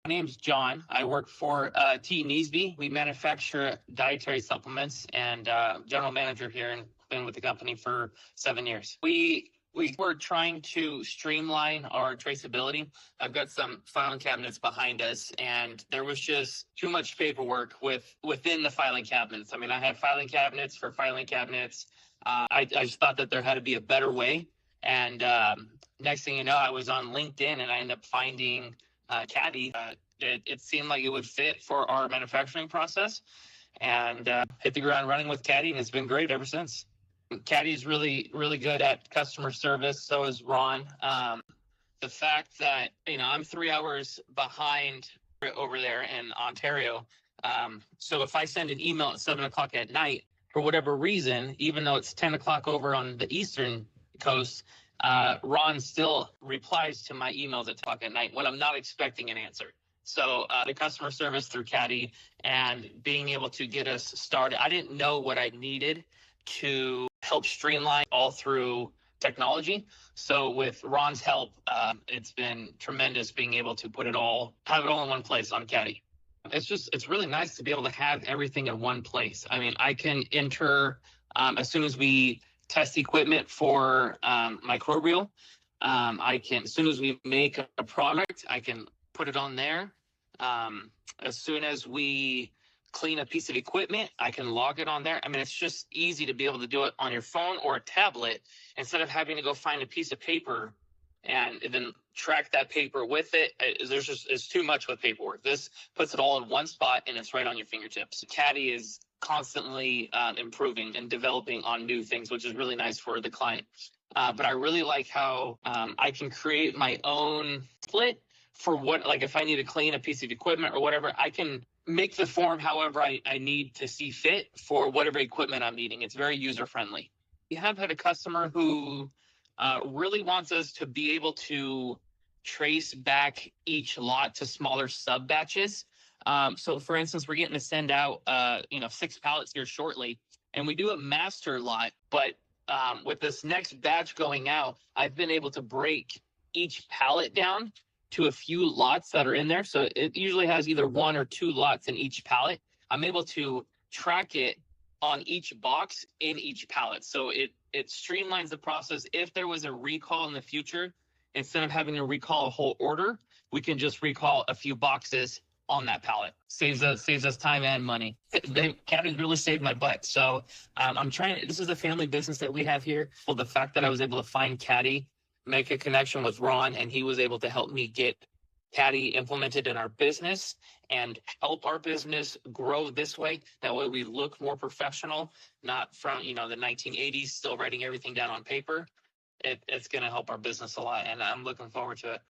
My name's John. I work for Neesby. We manufacture dietary supplements and general manager here, and been with the company for 7 years. We were trying to streamline our traceability. I've got some filing cabinets behind us, and there was just too much paperwork within the filing cabinets. I mean, I had filing cabinets for filing cabinets. I just thought that there had to be a better way. And next thing you know, I was on LinkedIn, and I ended up finding Caddy. It seemed like it would fit for our manufacturing process, and hit the ground running with Caddy, and it's been great ever since. Caddy's really, really good at customer service. So is Ron. The fact that, I'm 3 hours behind over there in Ontario. So if I send an email at 7 o'clock at night, for whatever reason, even though it's 10 o'clock over on the Eastern Coast, Ron still replies to my emails at 10 o'clock at night when I'm not expecting an answer. So the customer service through Caddy and being able to get us started, I didn't know what I needed to help streamline all through technology. So with Ron's help, it's been tremendous being able to have it all in one place on Caddy. It's really nice to be able to have everything in one place. I mean, I can enter as soon as we test equipment for microbial. As soon as we make a product, I can put it on there. As soon as we clean a piece of equipment, I can log it on there. I mean, it's just easy to be able to do it on your phone or a tablet instead of having to go find a piece of paper and then track that paper with it. It's too much with paperwork. This puts it all in one spot, and it's right on your fingertips. Caddy is constantly improving and developing on new things, which is really nice for the client. But I really like how I can create my own split for if I need to clean a piece of equipment or whatever, I can make the form however I need to see fit for whatever equipment I'm needing. It's very user-friendly. We have had a customer who really wants us to be able to trace back each lot to smaller sub-batches. So, for instance, we're getting to send out 6 pallets here shortly, and we do a master lot. But with this next batch going out, I've been able to break each pallet down to a few lots that are in there. So it usually has either 1 or 2 lots in each pallet. I'm able to track it on each box in each pallet. So it streamlines the process. If there was a recall in the future, instead of having to recall a whole order, we can just recall a few boxes on that pallet. Saves us time and money. Caddy's really saved my butt. So this is a family business that we have here. Well, the fact that I was able to find Caddy, make a connection with Ron, and he was able to help me get Caddy implemented in our business and help our business grow this way. That way we look more professional, not from, the 1980s, still writing everything down on paper. It's going to help our business a lot, and I'm looking forward to it.